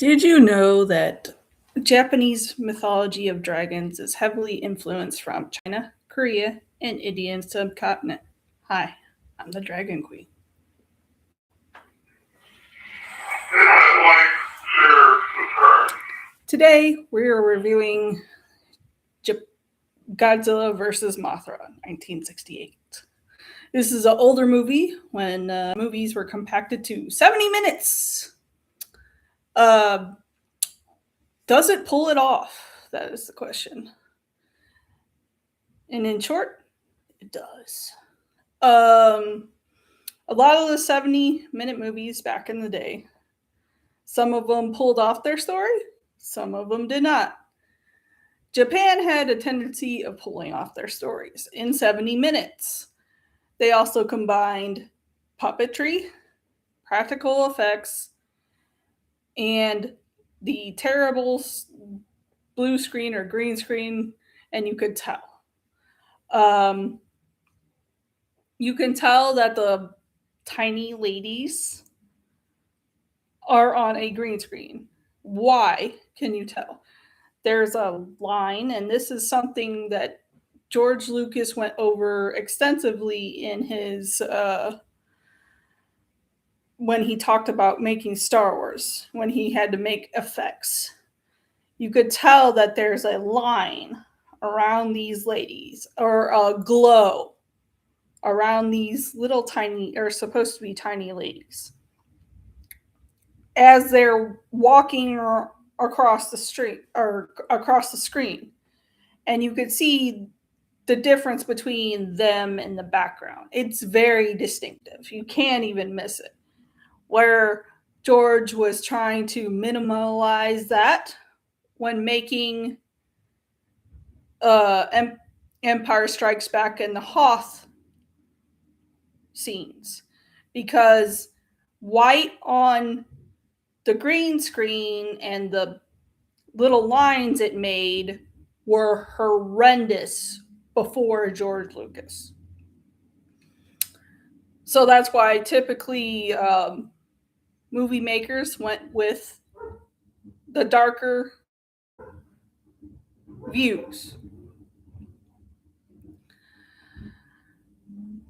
Did you know that Japanese mythology of dragons is heavily influenced from China, Korea, and Indian subcontinent? Hi, I'm the Dragon Queen. Today, we are reviewing Godzilla vs. Mothra, 1968. This is an older movie when movies were compacted to 70 minutes. Does it pull it off? That is the question. And in short, it does. A lot of the 70-minute movies back in the day, some of them pulled off their story, some of them did not. Japan had a tendency of pulling off their stories in 70 minutes. They also combined puppetry, practical effects, and the terrible blue screen or green screen, and you could tell. You can tell that the tiny ladies are on a green screen. Why can you tell? There's a line, and this is something that George Lucas went over extensively in his when he talked about making Star Wars, when he had to make effects. You could tell that there's a line around these ladies, or a glow around these little tiny, or supposed to be tiny ladies, as they're walking across the street or across the screen. And you could see the difference between them and the background. It's very distinctive. You can't even miss it. Where George was trying to minimalize that when making Empire Strikes Back and the Hoth scenes, because white on the green screen and the little lines it made were horrendous before George Lucas. So that's why typically movie makers went with the darker views.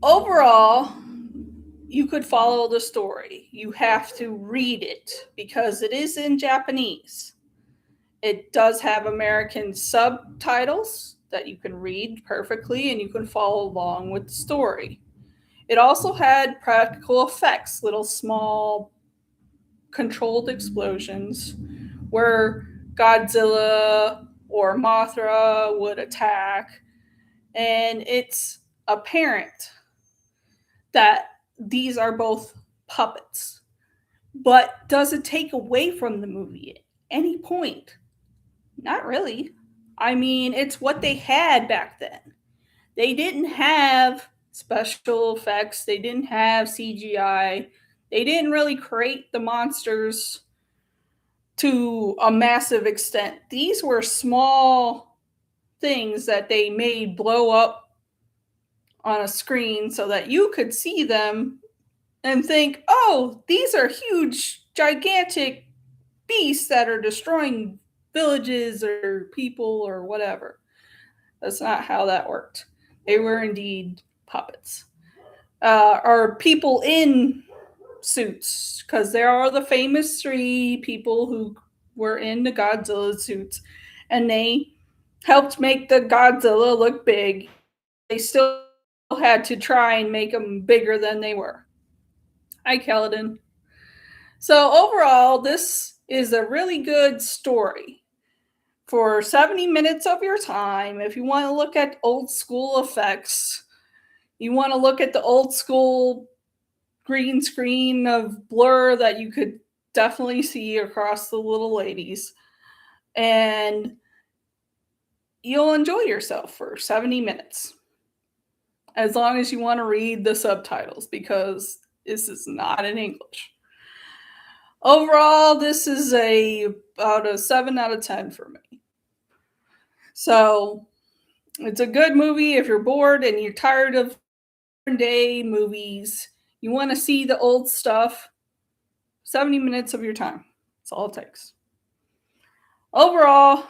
Overall, you could follow the story. You have to read it because it is in Japanese. It does have American subtitles that you can read perfectly and you can follow along with the story. It also had practical effects, little small controlled explosions where Godzilla or Mothra would attack. And it's apparent that these are both puppets. But does it take away from the movie at any point? Not really. I mean, it's what they had back then. They didn't have special effects, they didn't have CGI, they didn't really create the monsters to a massive extent. These were small things that they made blow up on a screen so that you could see them and think, oh, these are huge, gigantic beasts that are destroying villages or people or whatever. That's not how that worked. They were indeed puppets. Or people in suits, because there are the famous 3 people who were in the Godzilla suits, and they helped make the Godzilla look big. They still had to try and make them bigger than they were. Hi, Kaladin. So overall, this is a really good story for 70 minutes of your time. If you want to look at old school effects, you want to look at the old school green screen of blur that you could definitely see across the little ladies, and you'll enjoy yourself for 70 minutes. As long as you want to read the subtitles, because this is not in English. Overall, this is about a 7 out of 10 for me. So it's a good movie if you're bored and you're tired of day movies. You want to see the old stuff. 70 minutes of your time. That's all it takes. overall,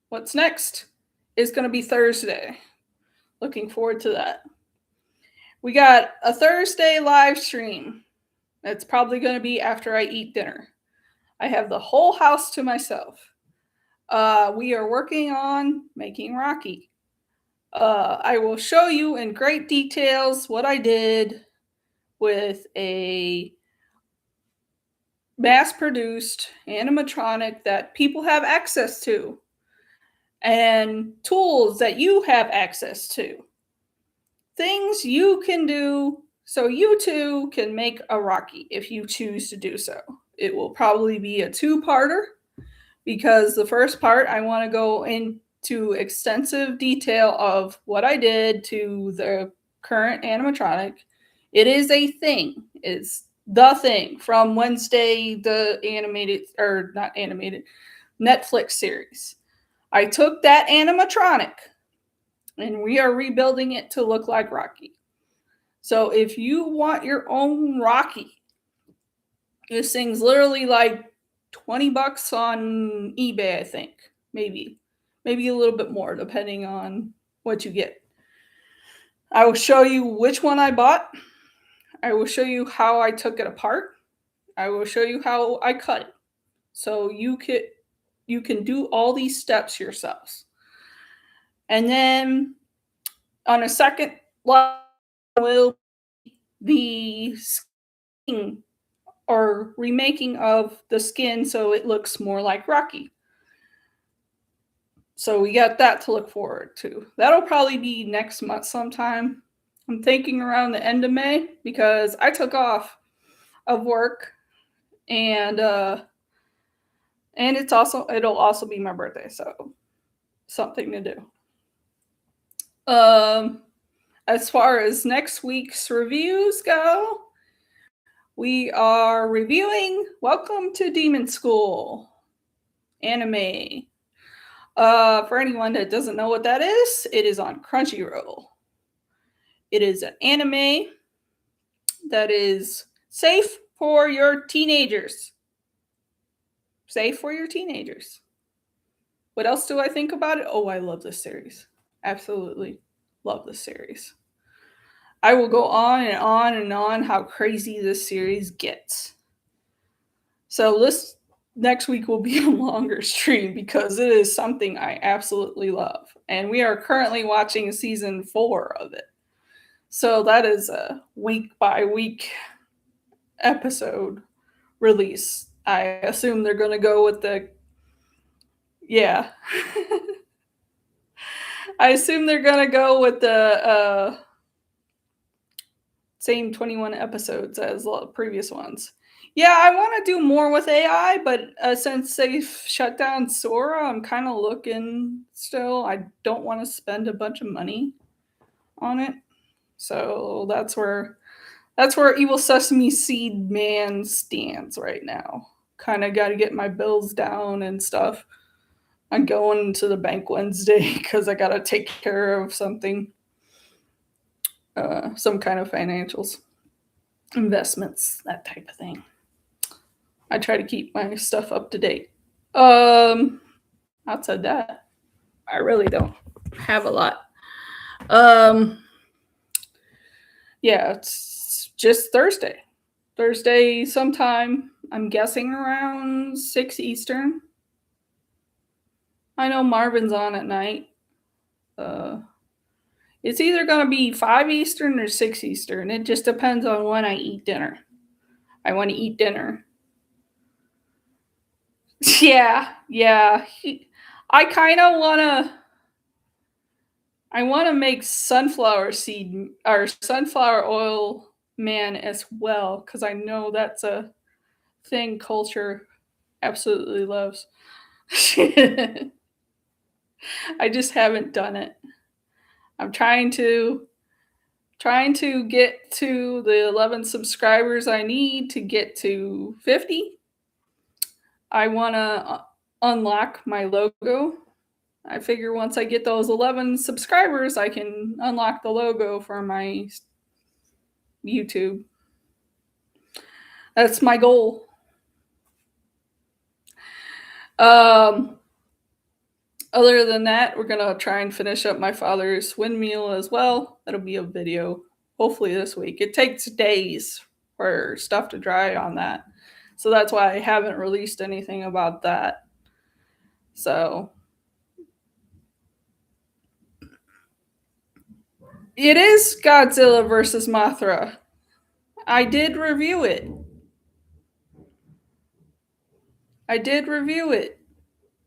what's next is going to be Thursday. Looking forward to that. We got a Thursday live stream. It's probably going to be after I eat dinner. I have the whole house to myself. We are working on making Rocky. I will show you in great details what I did with a mass-produced animatronic that people have access to and tools that you have access to. Things you can do so you too can make a Rocky if you choose to do so. It will probably be a two-parter because the first part I want to go into extensive detail of what I did to the current animatronic. It is a thing. It's the thing from Wednesday, the animated, or not animated, Netflix series. I took that animatronic and we are rebuilding it to look like Rocky. So if you want your own Rocky, this thing's literally like $20 on eBay, I think. Maybe a little bit more depending on what you get. I will show you which one I bought. I will show you how I took it apart. I will show you how I cut it. So you can do all these steps yourselves. And then on a second level will be skin or remaking of the skin so it looks more like Rocky. So we got that to look forward to. That'll probably be next month sometime. I'm thinking around the end of May because I took off of work and it'll also be my birthday, so something to do. As far as next week's reviews go, we are reviewing Welcome to Demon School anime. For anyone that doesn't know what that is, it is on Crunchyroll. It is an anime that is safe for your teenagers. Safe for your teenagers. What else do I think about it? Oh, I love this series. Absolutely love this series. I will go on and on and on how crazy this series gets. So this next week will be a longer stream because it is something I absolutely love. And we are currently watching season 4 of it. So that is a week by week episode release. I assume they're going to go with yeah. I assume they're going to go with the same 21 episodes as the previous ones. Yeah, I want to do more with AI, but since they've shut down Sora, I'm kind of looking still. I don't want to spend a bunch of money on it. So that's where Evil Sesame Seed Man stands right now. Kind of got to get my bills down and stuff. I'm going to the bank Wednesday because I got to take care of something. Some kind of financials, investments, that type of thing. I try to keep my stuff up to date. Outside that, I really don't have a lot. Yeah, it's just Thursday. Thursday sometime, I'm guessing around 6 Eastern. I know Marvin's on at night. It's either going to be 5 Eastern or 6 Eastern. It just depends on when I eat dinner. I want to eat dinner. Yeah. I kind of want to make sunflower seed or sunflower oil man as well because I know that's a thing culture absolutely loves. I just haven't done it. I'm trying to get to the 11 subscribers I need to get to 50. I want to unlock my logo. I figure once I get those 11 subscribers, I can unlock the logo for my YouTube. That's my goal. Um, Other than that, we're gonna try and finish up my father's windmill as well. That'll be a video hopefully this week. It takes days for stuff to dry on that, so that's why I haven't released anything about that. So it is Godzilla versus Mothra. I did review it. I did review it.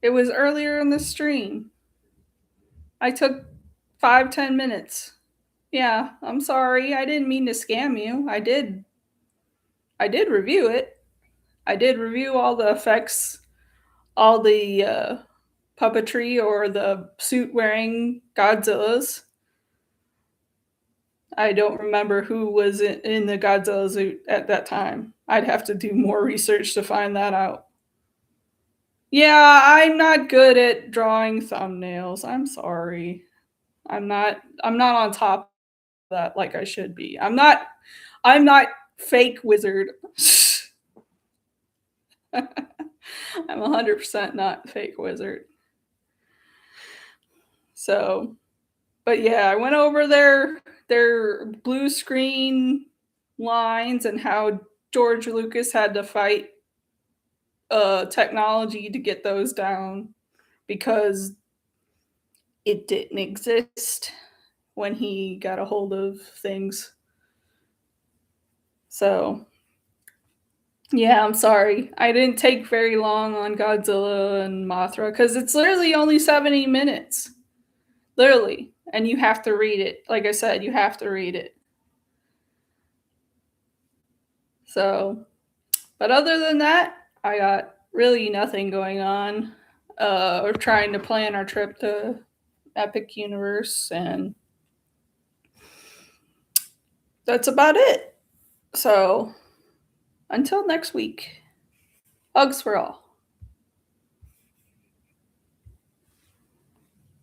It was earlier in the stream. I took 5-10 minutes. Yeah, I'm sorry. I didn't mean to scam you. I did review it. I did review all the effects, all the puppetry or the suit wearing Godzillas. I don't remember who was in the Godzilla suit at that time. I'd have to do more research to find that out. Yeah, I'm not good at drawing thumbnails. I'm sorry. I'm not on top of that like I should be. I'm not fake wizard. I'm 100% not fake wizard. So, but yeah, I went over their blue screen lines and how George Lucas had to fight technology to get those down because it didn't exist when he got a hold of things. So, yeah, I'm sorry. I didn't take very long on Godzilla and Mothra because it's literally only 70 minutes. Literally. And you have to read it. Like I said, you have to read it. So, but other than that, I got really nothing going on. We're trying to plan our trip to Epic Universe, and that's about it. So, until next week, hugs for all.